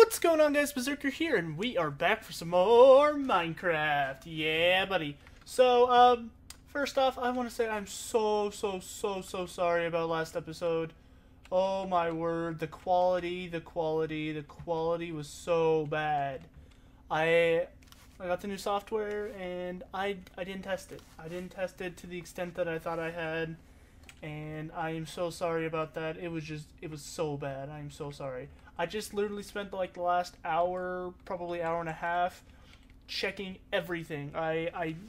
What's going on, guys? Berzerker here, and we are back for some more Minecraft. Yeah, buddy. So, first off, I want to say I'm so sorry about last episode. Oh my word, the quality was so bad. I got the new software, and I didn't test it. I didn't test it to the extent that I thought I had, and I am so sorry about that. It was so bad. I am so sorry. I just literally spent like the last hour, probably hour and a half, checking everything.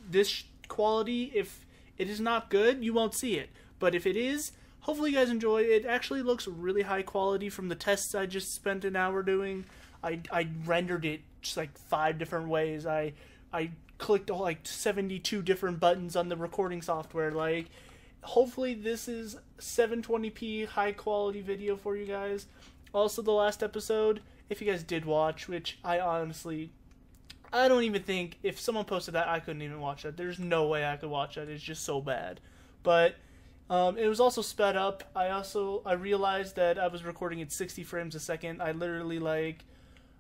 This quality, if it is not good, you won't see it. But if it is, hopefully you guys enjoy it. It actually looks really high quality from the tests I just spent an hour doing. I rendered it just like 5 different ways. I clicked like 72 different buttons on the recording software. Like, hopefully this is 720p high quality video for you guys. Also, the last episode, if you guys did watch, which I don't even think, if someone posted that, I couldn't even watch that. There's no way I could watch that. It's just so bad. But it was also sped up. I realized that I was recording at 60 frames a second. I literally, like,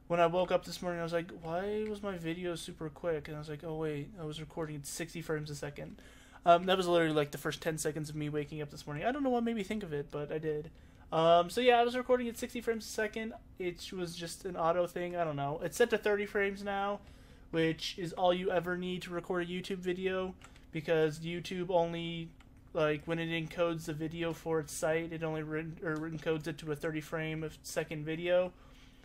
when I woke up this morning, I was like, why was my video super quick? And I was like, oh wait, I was recording at 60 frames a second. That was literally like the first 10 seconds of me waking up this morning. I don't know what made me think of it, but I did. So yeah, I was recording at 60 frames a second. It was just an auto thing. I don't know. It's set to 30 frames now, which is all you ever need to record a YouTube video, because YouTube only, like, when it encodes the video for its site, it only encodes it to a 30 frame a second video.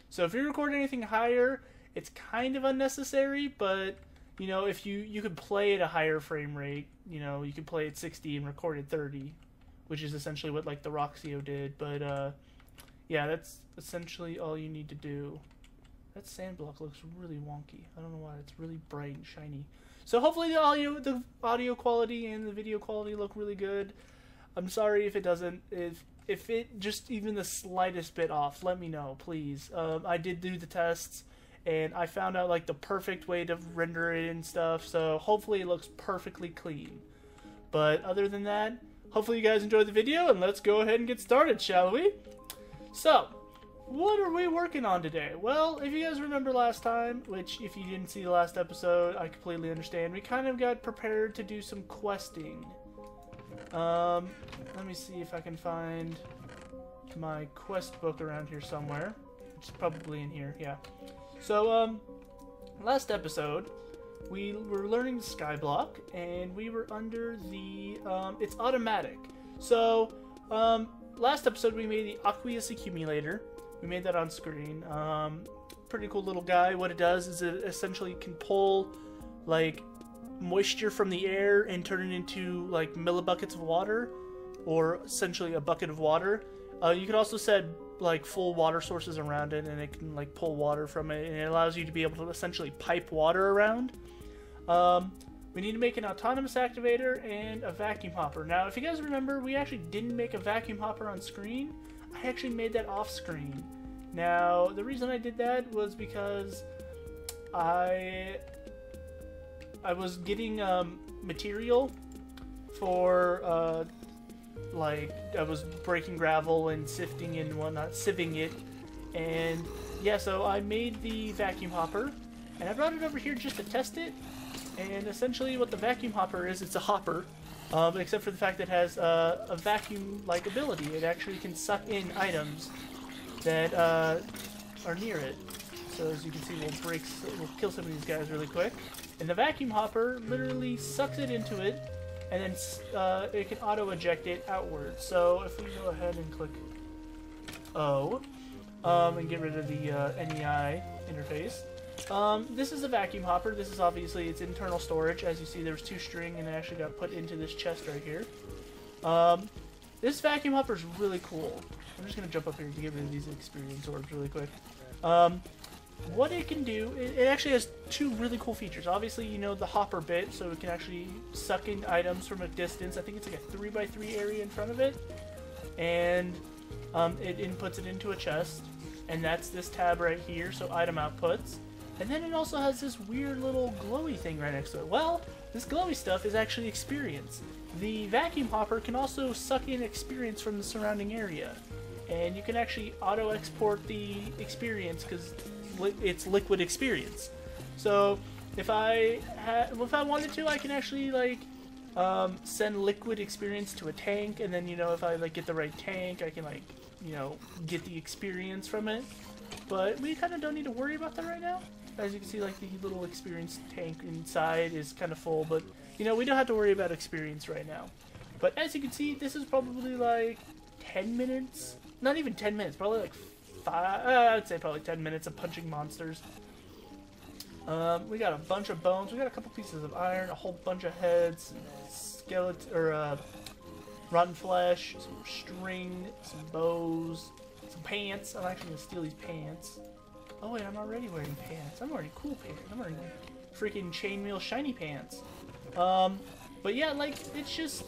So if you're recording anything higher, it's kind of unnecessary, but you know, if you could play at a higher frame rate, you know, you could play at 60 and record at 30. Which is essentially what, like, the Roxio did, but, yeah, that's essentially all you need to do. That sand block looks really wonky. I don't know why. It's really bright and shiny. So hopefully the audio quality and the video quality look really good. I'm sorry if it doesn't. If it just even the slightest bit off, let me know, please. I did do the tests, and I found out, like, the perfect way to render it and stuff, so hopefully it looks perfectly clean. But other than that, hopefully you guys enjoyed the video, and let's go ahead and get started, shall we? So, what are we working on today? Well, if you guys remember last time, which if you didn't see the last episode, I completely understand, we kind of got prepared to do some questing. Let me see if I can find my quest book around here somewhere. It's probably in here, yeah. So, last episode, we were learning the skyblock, and we were under the, it's automatic. So, last episode we made the aqueous accumulator. We made that on screen. Pretty cool little guy. What it does is it essentially can pull, like, moisture from the air and turn it into, like, millibuckets of water, or essentially a bucket of water. You can also set, like, full water sources around it, and it can, like, pull water from it, and it allows you to be able to essentially pipe water around. We need to make an autonomous activator and a vacuum hopper. Now, if you guys remember, we actually didn't make a vacuum hopper on screen. I actually made that off screen. Now, the reason I did that was because I was getting material for like, I was breaking gravel and sifting and whatnot, sieving it, and yeah, so I made the vacuum hopper, and I brought it over here just to test it. And essentially what the vacuum hopper is, it's a hopper, except for the fact that it has a vacuum-like ability. It actually can suck in items that are near it. So as you can see, we'll kill some of these guys really quick. And the vacuum hopper literally sucks it into it, and then it can auto-eject it outwards. So if we go ahead and click O, and get rid of the NEI interface, this is a vacuum hopper. This is obviously its internal storage. As you see, there's 2 string, and it actually got put into this chest right here. This vacuum hopper is really cool. I'm just going to jump up here to get rid of these experience orbs really quick. What it can do, it actually has 2 really cool features. Obviously, you know, the hopper bit, so it can actually suck in items from a distance. I think it's like a 3x3 area in front of it. And it inputs it into a chest. And that's this tab right here, so item outputs. And then it also has this weird little glowy thing right next to it. Well, this glowy stuff is actually experience. The vacuum hopper can also suck in experience from the surrounding area. and you can actually auto-export the experience because it's liquid experience. So if I wanted to, I can actually like send liquid experience to a tank, and then if I like get the right tank, I can like get the experience from it. But we kind of don't need to worry about that right now. As you can see, like the little experience tank inside is kind of full, but we don't have to worry about experience right now. But as you can see, this is probably like 10 minutes, not even 10 minutes, probably like 5, I'd say probably 10 minutes of punching monsters. We got a bunch of bones, we got a couple pieces of iron, a whole bunch of heads, skeleton, or rotten flesh, some string, some bows, some pants. I'm actually going to steal these pants. Oh wait, I'm already wearing pants. I'm wearing cool pants. I'm wearing freaking chainmail shiny pants. But yeah, like, it's just,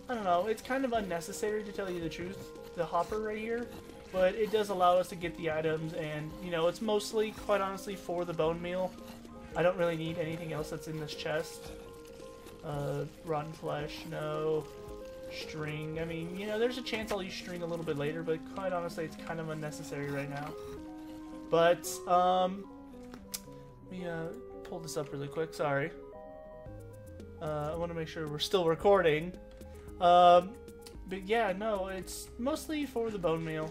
I don't know, it's kind of unnecessary to tell you the truth, the hopper right here. But it does allow us to get the items, and, it's mostly, quite honestly, for the bone meal. I don't really need anything else that's in this chest. Rotten flesh, no. String, I mean, there's a chance I'll use string a little bit later, but quite honestly, it's kind of unnecessary right now. But, let me, pull this up really quick, sorry. I want to make sure we're still recording. But yeah, no, it's mostly for the bone meal,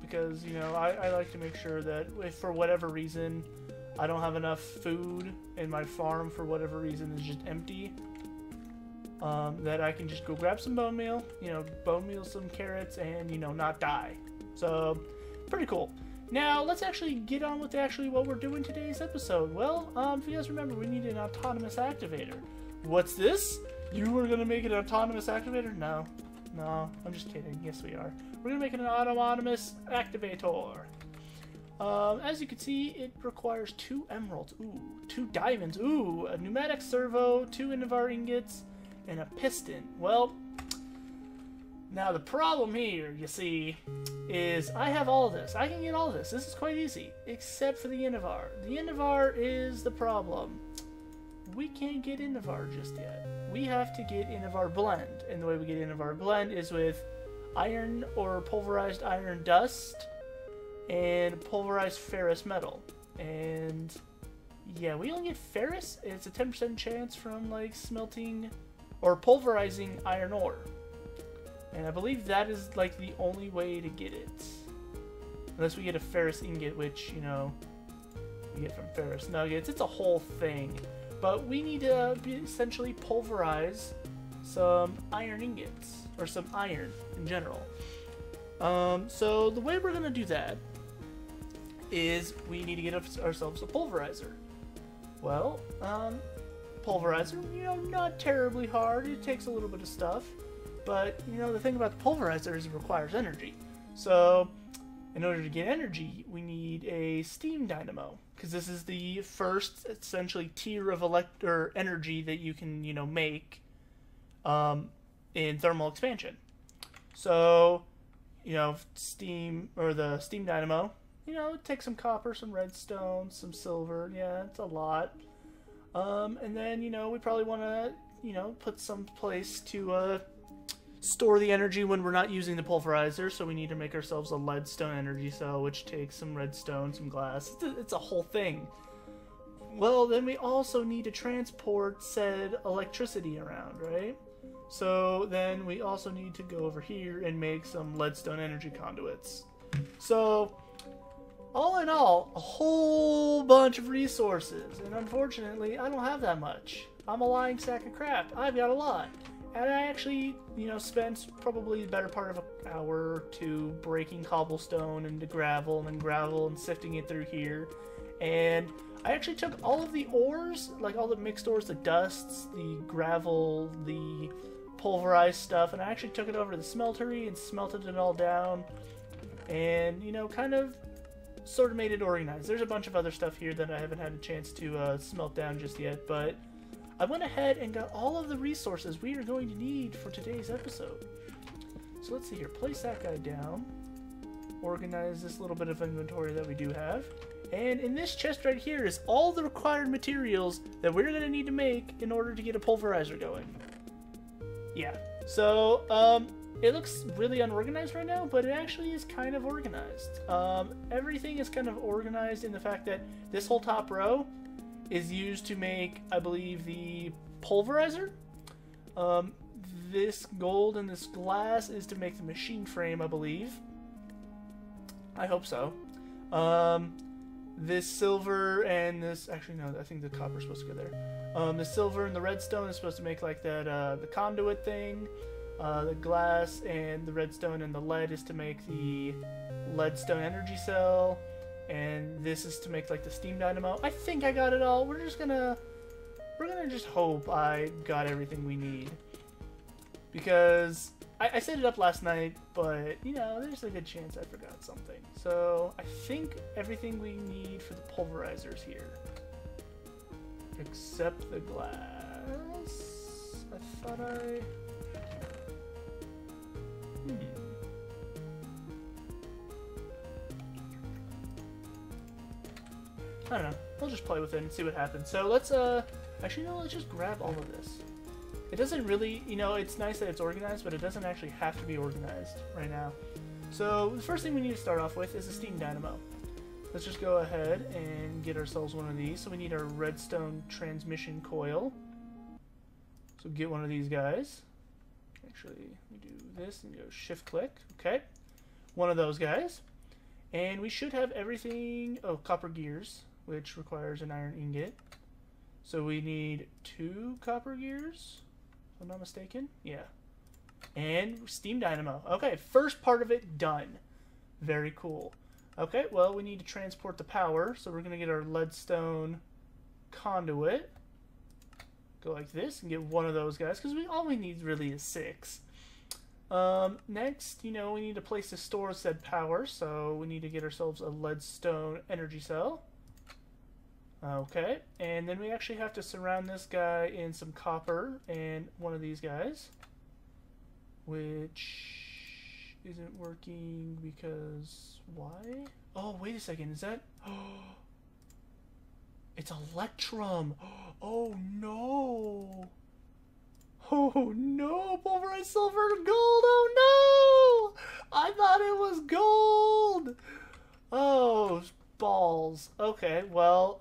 because, I like to make sure that if for whatever reason I don't have enough food and my farm for whatever reason is just empty, that I can just go grab some bone meal, bone meal some carrots, and, not die. So, pretty cool. Now, let's actually get on with what we're doing today's episode. Well, if you guys remember, we need an autonomous activator. What's this? You were going to make an autonomous activator? No. No, I'm just kidding. Yes, we are. We're going to make an autonomous activator. As you can see, it requires 2 emeralds. Ooh, 2 diamonds. Ooh, a pneumatic servo, 2 Invar ingots, and a piston. Well, now the problem here, you see, is I have all this. I can get all this. This is quite easy, except for the Invar. The Invar is the problem. We can't get Invar just yet. We have to get Invar blend, and the way we get Invar blend is with iron or pulverized iron dust and pulverized ferrous metal. And yeah, we only get ferrous. It's a 10% chance from like smelting or pulverizing iron ore. And I believe that is like the only way to get it. Unless we get a ferrous ingot, which, we get from ferrous nuggets. It's a whole thing. But we need to essentially pulverize some iron ingots, or some iron in general. So the way we're going to do that is we need to get ourselves a pulverizer. Well, pulverizer, not terribly hard. It takes a little bit of stuff. But, the thing about the pulverizer is it requires energy. So, in order to get energy, we need a steam dynamo. Because this is the first, essentially, tier of energy that you can, make in thermal expansion. So, steam, or the steam dynamo, it takes some copper, some redstone, some silver. Yeah, it's a lot. And then, we probably want to, put some place to store the energy when we're not using the pulverizer, so we need to make ourselves a leadstone energy cell, which takes some redstone, some glass. It's a whole thing. Well, then we also need to transport said electricity around, right? So then we also need to go over here and make some leadstone energy conduits. So, all in all, a whole bunch of resources, and unfortunately, I don't have that much. I'm a lying sack of crap. I've got a lot. And I actually, spent probably the better part of an hour or 2 breaking cobblestone into gravel and sifting it through here. And I actually took all of the ores, like all the mixed ores, the dusts, the gravel, the pulverized stuff, and I actually took it over to the smeltery and smelted it all down. And, kind of sort of made it organized. There's a bunch of other stuff here that I haven't had a chance to smelt down just yet, but I went ahead and got all of the resources we are going to need for today's episode. So let's see here. Place that guy down. Organize this little bit of inventory that we do have. And in this chest right here is all the required materials that we're going to need to make in order to get a pulverizer going. Yeah. So, it looks really unorganized right now, but it actually is kind of organized. Everything is kind of organized in the fact that this whole top row is used to make, I believe, the pulverizer. This gold and this glass is to make the machine frame, I believe. I hope so. This silver and this... Actually, no, I think the copper's supposed to go there. The silver and the redstone is supposed to make, like, that, the conduit thing. The glass and the redstone and the lead is to make the leadstone energy cell. And this is to make, like, the steam dynamo. I think I got it all. We're gonna just hope I got everything we need. Because I set it up last night, but, you know, there's a good chance I forgot something. So, I think everything we need for the pulverizer's here. Except the glass. I thought I... I don't know. We'll just play with it and see what happens. So let's, actually, no, let's just grab all of this. It doesn't really, you know, it's nice that it's organized, but it doesn't actually have to be organized right now. So the first thing we need to start off with is a steam dynamo. Let's just go ahead and get ourselves one of these. So we need our redstone transmission coil. So get one of these guys. Actually, we do this and go shift click. Okay. One of those guys. And we should have everything. Oh, copper gears, which requires an iron ingot. So we need 2 copper gears, if I'm not mistaken. Yeah. And steam dynamo. Okay, first part of it done. Very cool. Okay, well, we need to transport the power. So we're going to get our leadstone conduit. Go like this and get one of those guys, because all we need really is 6. Next, you know, we need a place to store said power, so we need to get ourselves a leadstone energy cell. Okay, and then we actually have to surround this guy in some copper and one of these guys, which isn't working because why? Oh, wait a second, is that... It's Electrum! Oh no! Oh no! Pulverized silver and gold! Oh no! I thought it was gold! Oh, balls. Okay, well,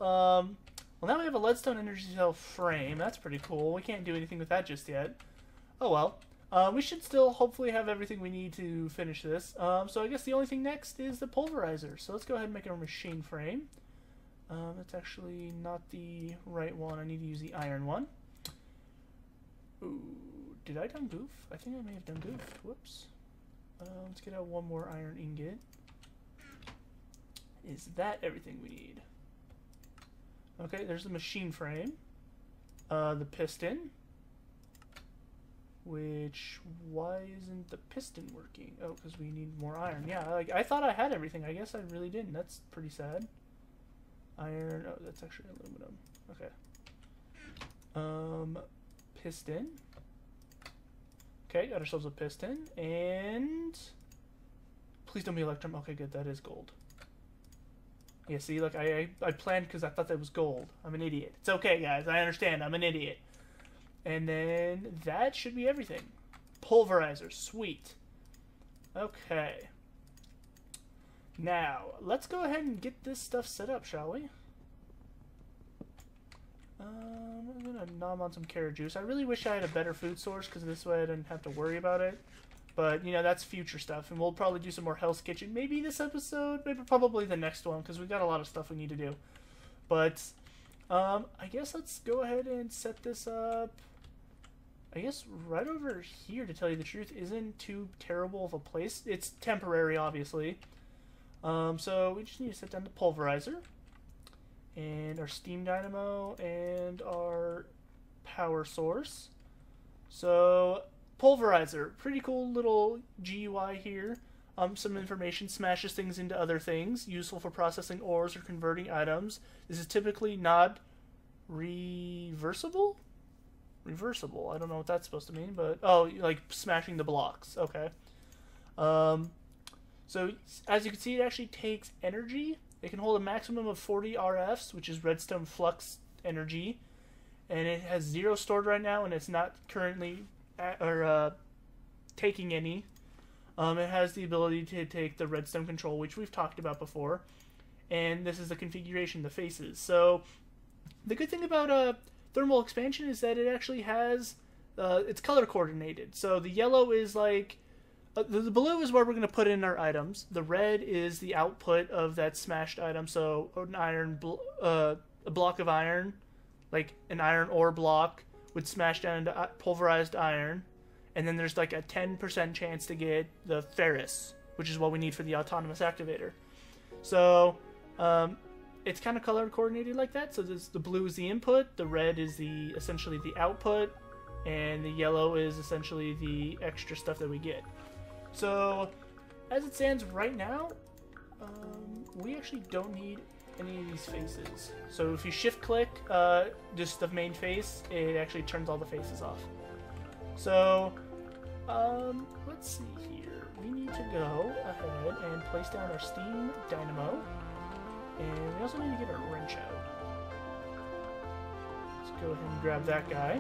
now we have a leadstone energy cell frame. That's pretty cool. We can't do anything with that just yet. Oh well. We should still hopefully have everything we need to finish this. So I guess the only thing next is the pulverizer. So let's go ahead and make our machine frame. That's actually not the right one. I need to use the iron one. Ooh, did I done goof? I think I may have done goof. Whoops. Let's get out one more iron ingot. Is that everything we need? Okay, there's the machine frame. The piston. Which, why isn't the piston working? Oh, because we need more iron. Yeah, like I thought I had everything. I guess I really didn't. That's pretty sad. Iron, oh, that's actually aluminum. Okay. Piston. Okay, got ourselves a piston. And please don't be electrum. Okay, good, that is gold. Yeah, see, like, I planned because I thought that was gold. I'm an idiot. It's okay, guys. I understand. I'm an idiot. And then that should be everything. Pulverizer. Sweet. Okay. Now, let's go ahead and get this stuff set up, shall we? I'm going to nom on some carrot juice. I really wish I had a better food source, because this way I didn't have to worry about it. But, you know, that's future stuff, and we'll probably do some more Hell's Kitchen. Maybe this episode, maybe probably the next one, because we've got a lot of stuff we need to do. But, I guess let's go ahead and set this up. I guess right over here, to tell you the truth, isn't too terrible of a place. It's temporary, obviously. So we just need to set down the pulverizer and our steam dynamo and our power source. So pulverizer, pretty cool little GUI here. Some information smashes things into other things, useful for processing ores or converting items. This is typically not reversible. I don't know what that's supposed to mean, but oh, like smashing the blocks. Okay. So, as you can see, it actually takes energy. It can hold a maximum of 40 RFs, which is redstone flux energy. And it has 0 stored right now, and it's not currently taking any. It has the ability to take the redstone control, which we've talked about before. And this is the configuration, the faces. So the good thing about thermal expansion is that it actually has, it's color coordinated. So the yellow is like, the blue is where we're going to put in our items. The red is the output of that smashed item. So an iron, a block of iron, like an iron ore block, would smash down into pulverized iron. And then there's like a 10% chance to get the ferrous, which is what we need for the autonomous activator. So it's kind of color coordinated like that. So the blue is the input, the red is essentially the output, and the yellow is essentially the extra stuff that we get. So as it stands right now, we actually don't need any of these faces. So if you shift click just the main face, it actually turns all the faces off. So let's see here. We need to go ahead and place down our steam dynamo, and we also need to get our wrench out. Let's go ahead and grab that guy.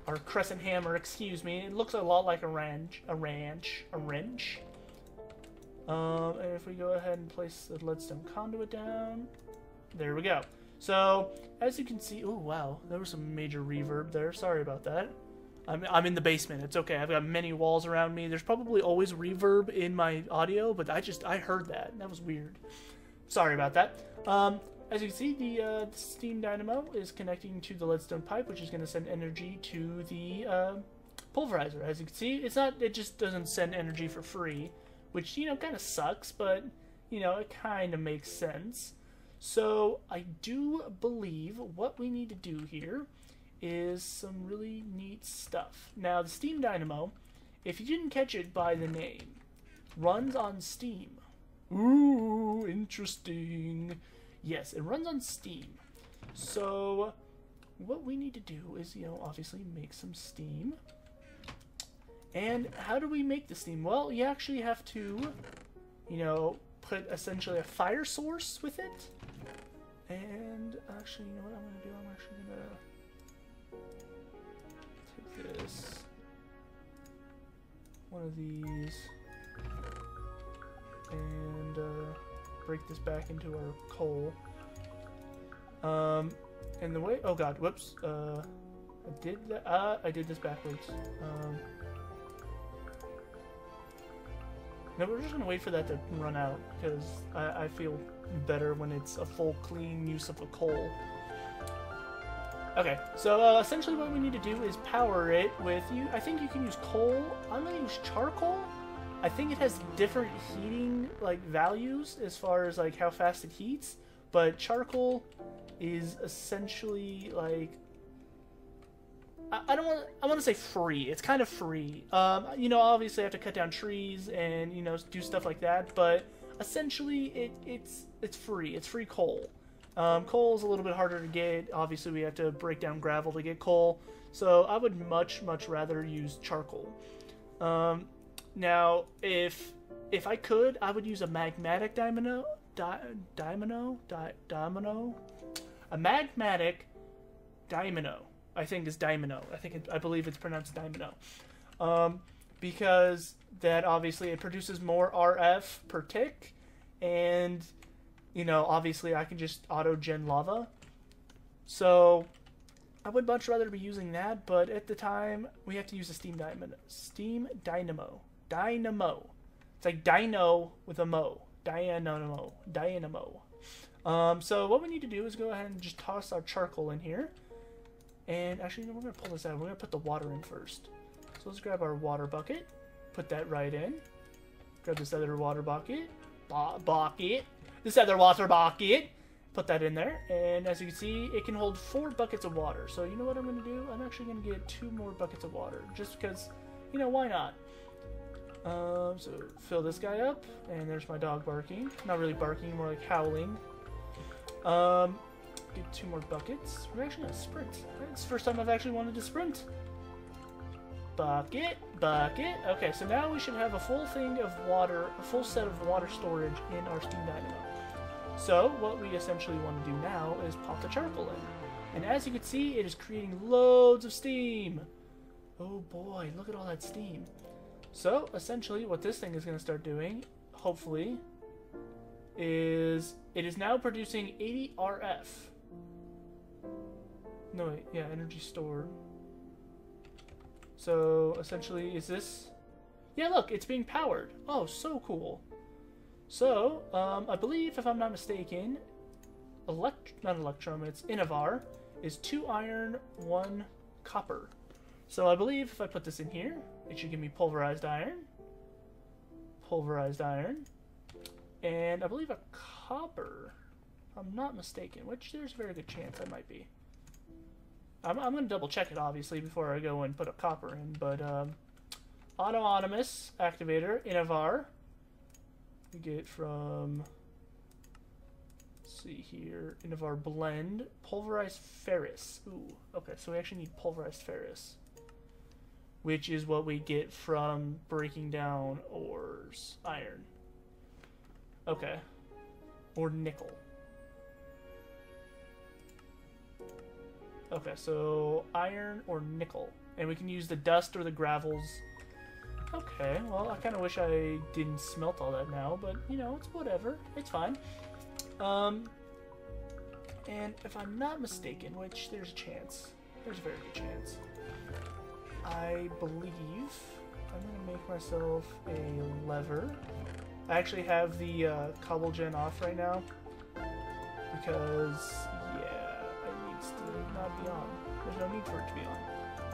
Our crescent hammer, excuse me. It looks a lot like a wrench. And if we go ahead and place the leadstone conduit down, there we go. So as you can see, oh wow, there was some major reverb there. Sorry about that. I'm in the basement. It's okay. I've got many walls around me. There's probably always reverb in my audio, but I heard that. That was weird. Sorry about that. As you can see, the steam dynamo is connecting to the leadstone pipe, which is going to send energy to the pulverizer. As you can see, it just doesn't send energy for free, which, you know, kind of sucks, but, you know, it kind of makes sense. So I do believe what we need to do here is some really neat stuff. Now, the steam dynamo, if you didn't catch it by the name, runs on steam. Ooh, interesting. Yes, it runs on steam. So what we need to do is, you know, obviously make some steam. And how do we make the steam? Well, you actually have to, you know, put essentially a fire source with it. And actually, you know what I'm going to do? I'm actually going to take this, one of these, and break this back into our coal. And the way, oh god, whoops, I did this backwards. No, we're just gonna wait for that to run out, because I feel better when it's a full clean use of a coal. Okay, so essentially what we need to do is power it with, I think you can use coal. I'm gonna use charcoal. I think it has different heating like values as far as like how fast it heats, but charcoal is essentially like, I want to say free. It's kind of free. You know, obviously I have to cut down trees and, you know, do stuff like that, but essentially it's free. It's free coal. Coal is a little bit harder to get. Obviously we have to break down gravel to get coal, so I would much rather use charcoal. Now, if I could, I would use a magmatic a magmatic dynamo. I think is dynamo. I believe it's pronounced dynamo. Because that obviously it produces more RF per tick, and you know, obviously I can just auto gen lava. So I would much rather be using that, but at the time we have to use a steam dynamo. Dynamo. It's like dino with a mo. Dynamo. So what we need to do is go ahead and just toss our charcoal in here. And actually, no, we're going to pull this out. We're going to put the water in first. So let's grab our water bucket. Put that right in. Grab this other water bucket. This other water bucket. Put that in there. And as you can see, it can hold 4 buckets of water. So you know what I'm going to do? I'm actually going to get 2 more buckets of water. Just because, you know, why not? So fill this guy up. And there's my dog barking. Not really barking, more like howling. Get 2 more buckets. We're actually going to sprint. It's the first time I've actually wanted to sprint. Bucket. Okay, so now we should have a full thing of water, a full set of water storage in our steam dynamo. So what we essentially want to do now is pop the charcoal in. And as you can see, it is creating loads of steam. Oh boy, look at all that steam. So, essentially, what this thing is going to start doing, hopefully, is it is now producing 80 RF. No, wait, yeah, energy stored. So, essentially, is this... Yeah, look, it's being powered. Oh, so cool. So, I believe, if I'm not mistaken, not Electrum, it's Innavar, is 2 iron, 1 copper. So I believe if I put this in here, it should give me pulverized iron, and I believe a copper, if I'm not mistaken, which there's a very good chance I might be. I'm going to double check it, obviously, before I go and put a copper in, but autonomous activator, Innavar, we get from, let's see here, Innavar blend, pulverized ferrous. Ooh, okay, so we actually need pulverized ferrous, which is what we get from breaking down ores. Iron. Okay. Or nickel. Okay, so iron or nickel. And we can use the dust or the gravels. Okay, well, I kind of wish I didn't smelt all that now, but, you know, it's whatever. It's fine. And if I'm not mistaken, which there's a chance. There's a very good chance. I believe I'm going to make myself a lever. I actually have the cobble gen off right now because, yeah, it needs to not be on. There's no need for it to be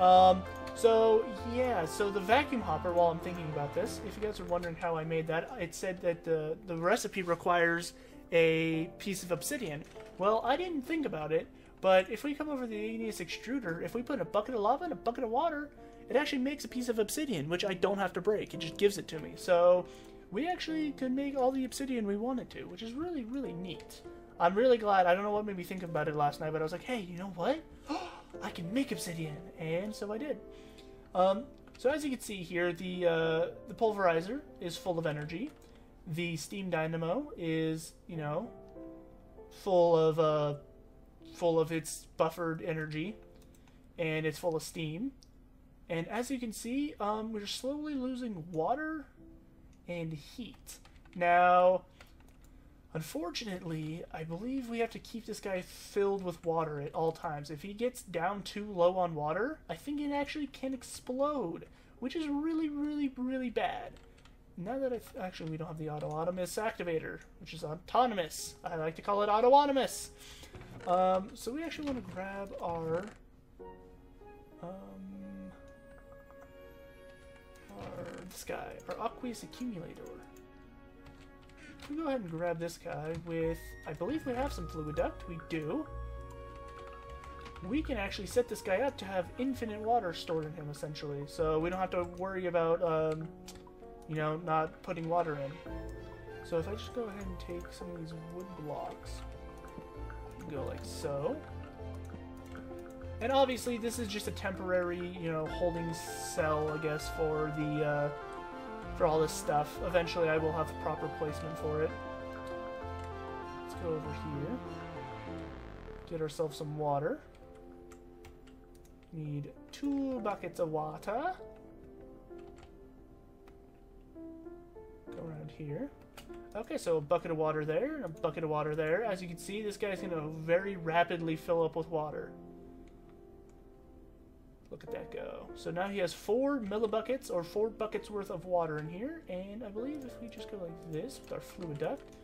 on. So, yeah, so the vacuum hopper, while I'm thinking about this, if you guys are wondering how I made that, it said that the recipe requires a piece of obsidian. Well, I didn't think about it. But if we come over the igneous extruder, if we put a bucket of lava and a bucket of water, it actually makes a piece of obsidian, which I don't have to break. It just gives it to me. So we actually could make all the obsidian we wanted to, which is really, really neat. I'm really glad. I don't know what made me think about it last night, but I was like, hey, you know what? I can make obsidian. And so I did. So as you can see here, the pulverizer is full of energy. The steam dynamo is, you know, full of its buffered energy, and it's full of steam. And as you can see, we're slowly losing water and heat. Now, unfortunately, I believe we have to keep this guy filled with water at all times. If he gets down too low on water, I think it actually can explode, which is really, really, really bad. Now that actually we don't have the autonomous activator, which is autonomous. I like to call it autonomous. So we actually want to grab our this guy, our aqueous accumulator. We go ahead and grab this guy with, I believe we have some fluid duct. We do. We can actually set this guy up to have infinite water stored in him, essentially. So we don't have to worry about, you know, not putting water in. So if I just go ahead and take some of these wood blocks, go like so. And obviously this is just a temporary, you know, holding cell, I guess, for the, for all this stuff. Eventually I will have proper placement for it. Let's go over here. Get ourselves some water. Need 2 buckets of water. Go around here. Okay, so a bucket of water there, and a bucket of water there. As you can see, this guy's going to very rapidly fill up with water. Look at that go. So now he has 4 millibuckets, or 4 buckets worth of water in here. And I believe if we just go like this with our fluid duct,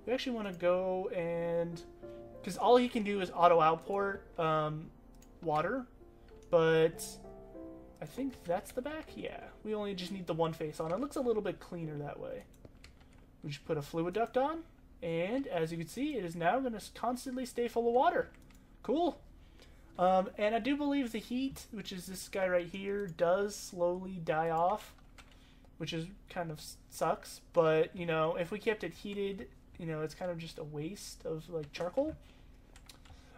we actually want to go and... because all he can do is auto-outport water. But I think that's the back. Yeah, we only just need the one face on. It looks a little bit cleaner that way. We just put a fluid duct on, and as you can see, it is now going to constantly stay full of water. Cool. And I do believe the heat, which is this guy right here, does slowly die off, which is kind of sucks. But, you know, if we kept it heated, you know, it's kind of just a waste of, like, charcoal.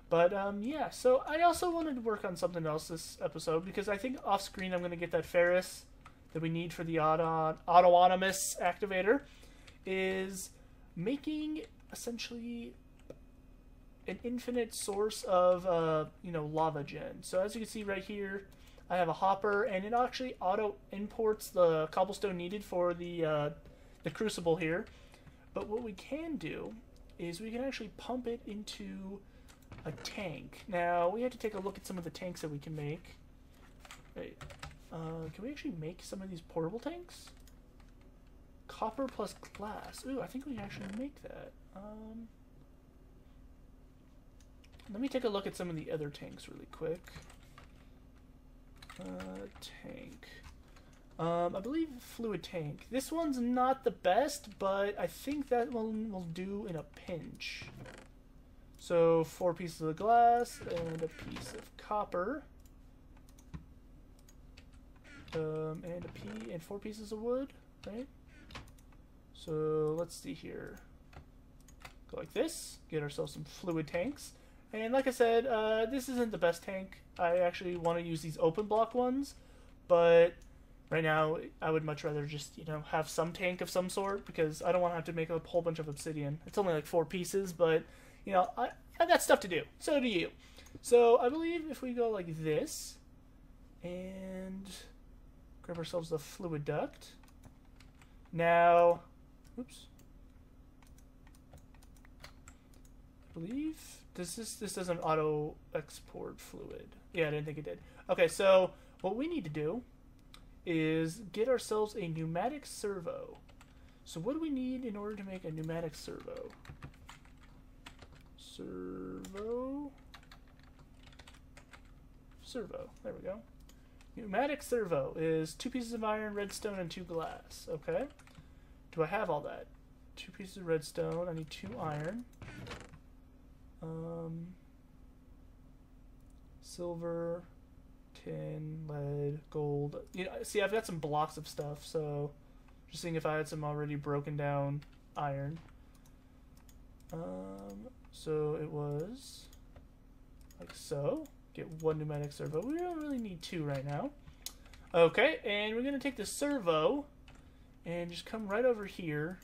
But, yeah, so I also wanted to work on something else this episode, because I think off-screen I'm going to get that ferrous that we need for the autonomous activator, is making, essentially, an infinite source of, you know, lava gen. So as you can see right here, I have a hopper, and it actually auto imports the cobblestone needed for the crucible here. But what we can do is we can actually pump it into a tank. Now we have to take a look at some of the tanks that we can make. Wait, can we actually make some of these portable tanks? Copper plus glass. Ooh, I think we can actually make that. Let me take a look at some of the other tanks really quick. Tank. I believe fluid tank. This one's not the best, but I think that one will do in a pinch. So 4 pieces of glass and a piece of copper. And 4 pieces of wood, right? So let's see here. Go like this. Get ourselves some fluid tanks. And like I said, this isn't the best tank. I actually want to use these open block ones, but right now I would much rather just, you know, have some tank of some sort, because I don't want to have to make a whole bunch of obsidian. It's only like 4 pieces, but, you know, I got stuff to do. So do you. So I believe if we go like this and grab ourselves the fluid duct. Now, oops. I believe this doesn't auto export fluid. Yeah, I didn't think it did. Okay, so what we need to do is get ourselves a pneumatic servo. So what do we need in order to make a pneumatic servo? Servo. There we go. Pneumatic servo is 2 pieces of iron, redstone, and 2 glass. Okay. Do I have all that? 2 pieces of redstone. I need 2 iron. Silver, tin, lead, gold. You know, see, I've got some blocks of stuff, so just seeing if I had some already broken down iron. So it was like so. Get 1 pneumatic servo. We don't really need 2 right now. Okay, and we're gonna take the servo and just come right over here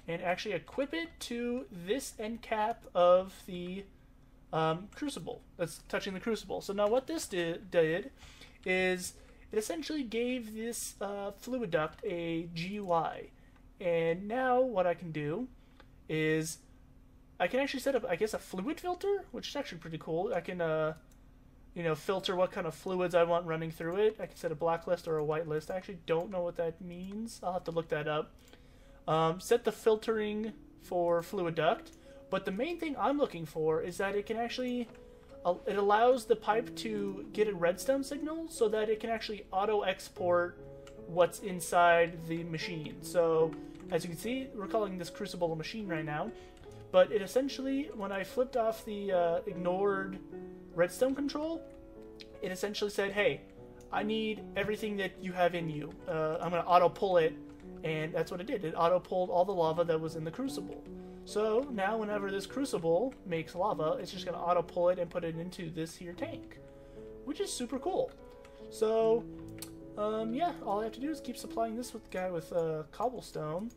and actually equip it to this end cap of the crucible that's touching the crucible. So now what this did is it essentially gave this fluid duct a GUI, and now what I can do is I can actually set up, I guess, a fluid filter, which is actually pretty cool. I can you know, filter what kind of fluids I want running through it. I can set a black list or a white list. I actually don't know what that means. I'll have to look that up. Set the filtering for fluid duct, but the main thing I'm looking for is that it can actually, it allows the pipe to get a redstone signal so that it can actually auto-export what's inside the machine. So, as you can see, we're calling this crucible a machine right now, but it essentially, when I flipped off the ignored redstone control, it essentially said, hey, I need everything that you have in you. I'm going to auto-pull it. And that's what it did. It auto-pulled all the lava that was in the crucible. So now whenever this crucible makes lava, it's just going to auto-pull it and put it into this here tank, which is super cool. So, yeah, all I have to do is keep supplying this with the guy with cobblestone.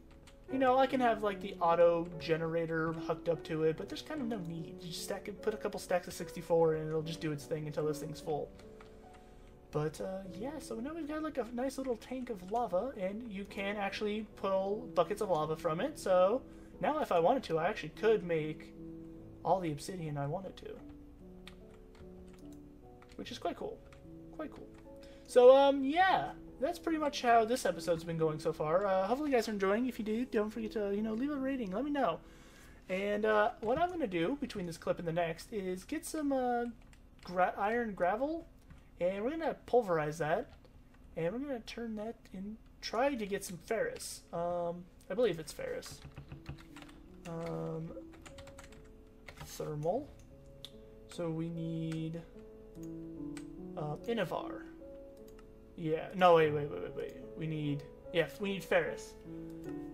You know, I can have like the auto generator hooked up to it, but there's kind of no need. You just stack it, put a couple stacks of 64 and it'll just do its thing until this thing's full. But, yeah, so now we've got like a nice little tank of lava, and you can actually pull buckets of lava from it. So now if I wanted to, I actually could make all the obsidian I wanted to. Which is quite cool. Quite cool. So, yeah, that's pretty much how this episode's been going so far. Hopefully you guys are enjoying. If you do, don't forget to, you know, leave a rating. Let me know. And, what I'm going to do between this clip and the next is get some, iron gravel. And we're going to pulverize that, and we're going to turn that in, try to get some ferrous. I believe it's ferrous. Thermal. So we need Inavar. Yeah, no, wait. We need ferrous.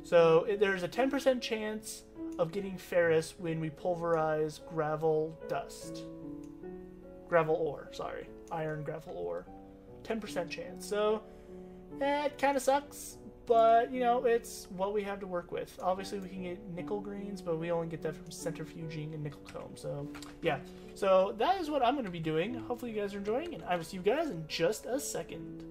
So there's a 10% chance of getting ferrous when we pulverize gravel ore, sorry. Iron gravel ore. 10% chance. So, that kind of sucks, But, you know, it's what we have to work with. Obviously, we can get nickel grains, but we only get that from centrifuging and nickel comb. So, yeah. So, that is what I'm going to be doing. Hopefully, you guys are enjoying, and I will see you guys in just a second.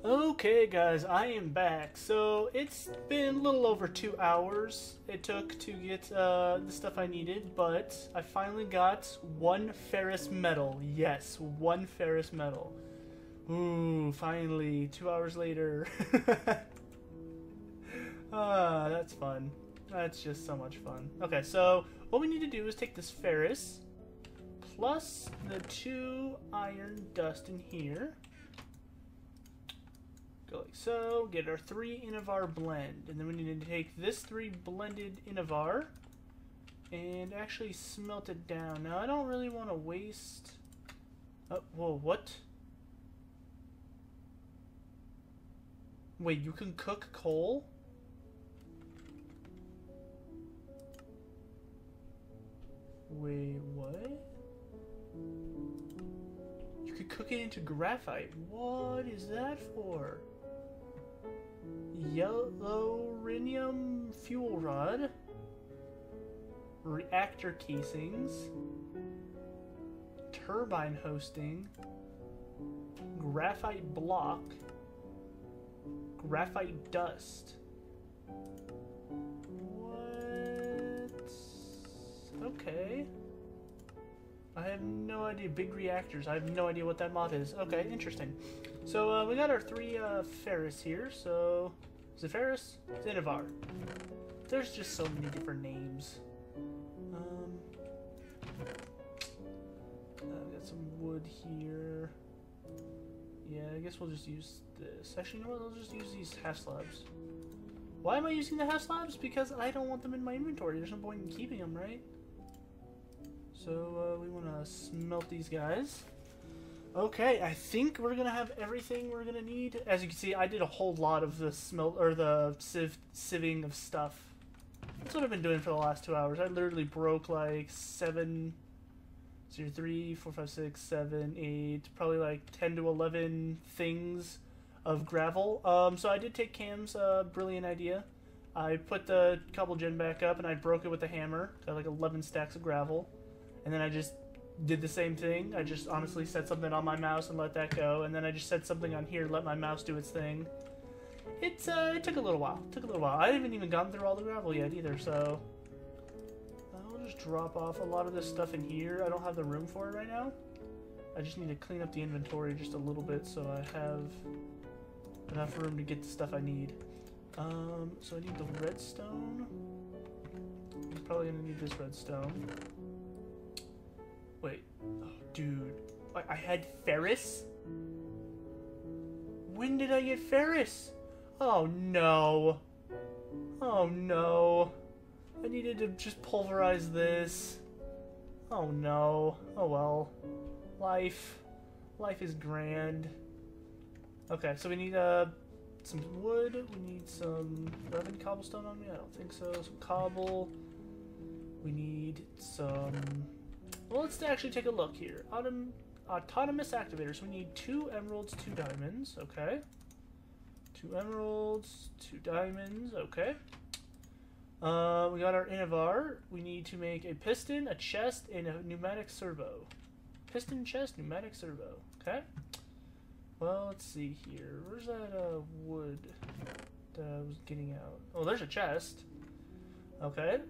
Okay, guys, I am back. So, it's been a little over 2 hours it took to get the stuff I needed, but I finally got 1 ferrous metal. Yes, 1 ferrous metal. Ooh, finally, 2 hours later. Ah, that's fun. That's just so much fun. Okay, so what we need to do is take this ferrous plus the 2 iron dust in here. Go like so, get our 3 Innavar blend, and then we need to take this 3 blended Innavar and actually smelt it down. Now, I don't really want to waste... Oh, whoa, what? Wait, you can cook coal? Wait, what? You could cook it into graphite. What is that for? Yellowrhenium fuel rod. Reactor casings. Turbine hosting. Graphite block. Graphite dust. What? Okay. I have no idea. Big reactors. I have no idea what that mod is. Okay, interesting. So we got our 3 ferrous here. So is it ferrous? It's Innavar. There's just so many different names. I've got some wood here. Yeah, I guess we'll just use this. Actually, you know what? I'll just use these half slabs. Why am I using the half slabs? Because I don't want them in my inventory. There's no point in keeping them, right? So, we want to smelt these guys. Okay, I think we're going to have everything we're going to need. As you can see, I did a whole lot of the the sieving of stuff. That's what I've been doing for the last 2 hours. I literally broke like 7... 0, 3, 4, 5, 6, 7, 8, probably like 10 to 11 things of gravel. So I did take Cam's brilliant idea. I put the cobble gen back up and I broke it with a hammer. Got like 11 stacks of gravel. And then I just did the same thing. I just honestly set something on my mouse and let that go. And then I just set something on here, let my mouse do its thing. It took a little while. I haven't even gotten through all the gravel yet either, so... I'll just drop off a lot of this stuff in here. I don't have the room for it right now. I just need to clean up the inventory just a little bit so I have enough room to get the stuff I need. So I need the redstone. I'm probably gonna need this redstone. Wait, oh, dude, I had ferrous? When did I get ferrous? Oh no. Oh no. I needed to just pulverize this. Oh no. Oh well. Life is grand. Okay, so we need some wood. We need some... Do I have any cobblestone on me? I don't think so. Some cobble. We need some... Well, let's actually take a look here. Autonomous activators. We need 2 emeralds, 2 diamonds. Okay. 2 emeralds, 2 diamonds. Okay. We got our Innavar. We need to make a piston, a chest, and a pneumatic servo. Piston, chest, pneumatic servo. Okay. Well, let's see here. Where's that wood that I was getting out? Oh, there's a chest. Okay.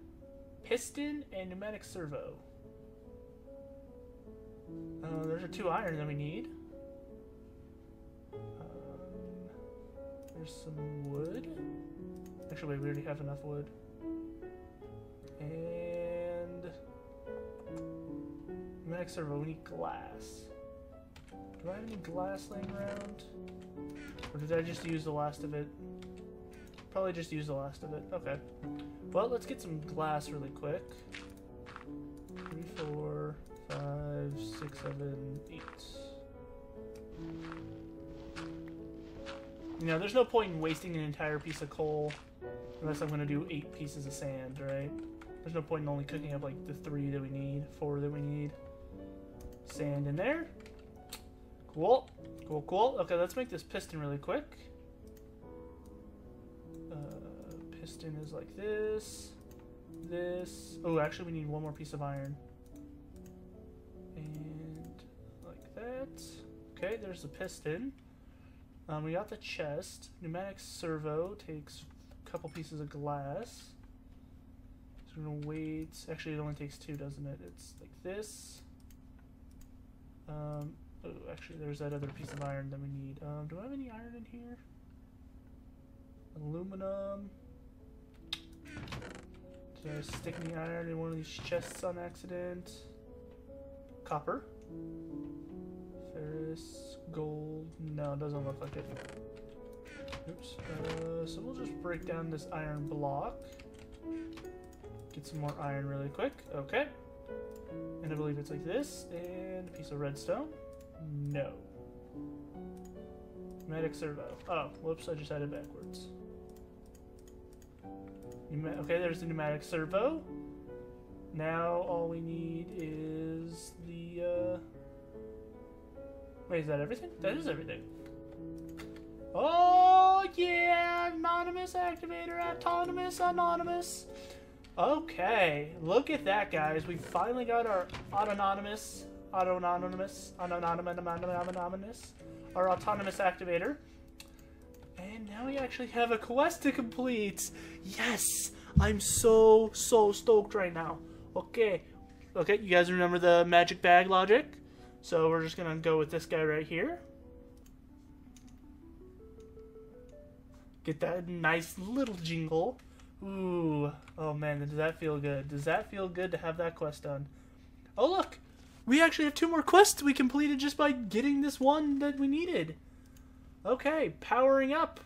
Piston and pneumatic servo. There's a 2 iron that we need. There's some wood. Actually, wait, we already have enough wood. And pneumatic servo, we need glass. Do I have any glass laying around? Or did I just use the last of it? Probably just used the last of it. Okay. Well, let's get some glass really quick. 3, 4, 5, 6, 7, 8. You know, there's no point in wasting an entire piece of coal unless I'm going to do 8 pieces of sand, right? There's no point in only cooking up like the 3 that we need, 4 that we need. Sand in there. Cool. Cool, cool. Okay, let's make this piston really quick. piston is like this. This. Oh, actually, we need one more piece of iron. And like that. Okay, there's the piston. We got the chest. Pneumatic servo takes a couple pieces of glass. So we're gonna wait. Actually, it only takes two, doesn't it? It's like this. Oh, actually, there's that other piece of iron that we need. Do I have any iron in here? Aluminum. Did I stick any iron in one of these chests on accident? Copper. Ferrous. Gold. No, it doesn't look like it. Oops. So we'll just break down this iron block. Get some more iron really quick. Okay. And I believe it's like this. And a piece of redstone. No. Pneumatic servo. Oh, whoops, I just had it backwards. Okay, there's the pneumatic servo. Now all we need is the, Wait, is that everything? That is everything. Oh, yeah! Anonymous activator, autonomous, anonymous. Okay, look at that, guys. We finally got our autonomous, our autonomous activator. And now we actually have a quest to complete. Yes! I'm so stoked right now. Okay. Okay, you guys remember the magic bag logic? So we're just gonna go with this guy right here. Get that nice little jingle. Ooh. Oh man, does that feel good? Does that feel good to have that quest done? Oh look! We actually have two more quests we completed just by getting this one that we needed. Okay, powering up.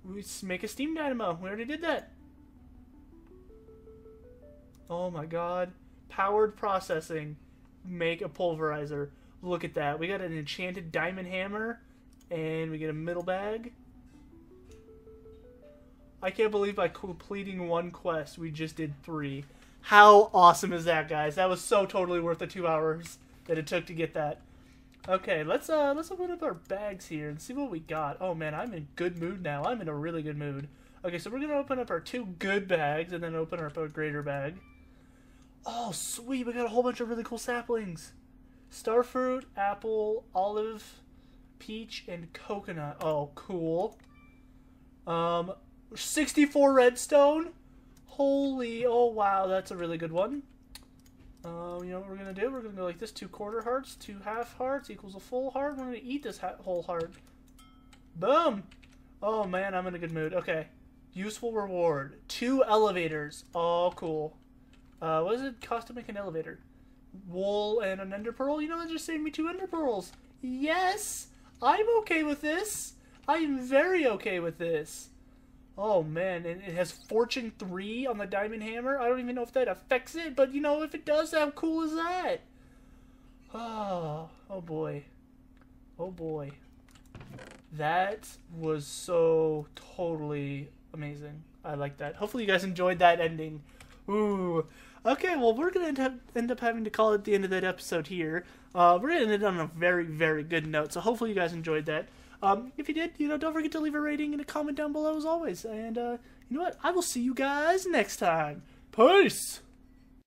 We make a steam dynamo. We already did that. Oh my god. Powered processing. Make a pulverizer. Look at that. We got an enchanted diamond hammer. And we get a middle bag. I can't believe by completing one quest, we just did 3. How awesome is that, guys? That was so totally worth the 2 hours that it took to get that. Okay, let's open up our bags here and see what we got. Oh man, I'm in good mood now. I'm in a really good mood. Okay, so we're gonna open up our 2 good bags and then open up our greater bag. Oh, sweet, we got a whole bunch of really cool saplings. Starfruit, apple, olive, peach, and coconut. Oh, cool. 64 redstone. Holy, oh wow, that's a really good one. You know what we're gonna do? We're gonna go like this: 2 quarter hearts, 2 half hearts equals a full heart. We're gonna eat this whole heart. Boom! Oh man, I'm in a good mood. Okay, useful reward: 2 elevators. Oh, cool. What does it cost to make an elevator? Wool and an ender pearl. You know, that just saved me 2 ender pearls. Yes, I'm okay with this. I am very okay with this. Oh man, and it has Fortune 3 on the diamond hammer. I don't even know if that affects it, but you know, if it does, how cool is that? Oh boy. Oh boy. That was so totally amazing. I like that. Hopefully you guys enjoyed that ending. Ooh. Okay, well, we're going to end up having to call it the end of that episode here. We're going to end it on a very, very good note, so hopefully you guys enjoyed that. If you did, you know, don't forget to leave a rating and a comment down below as always. And, you know what? I will see you guys next time. Peace!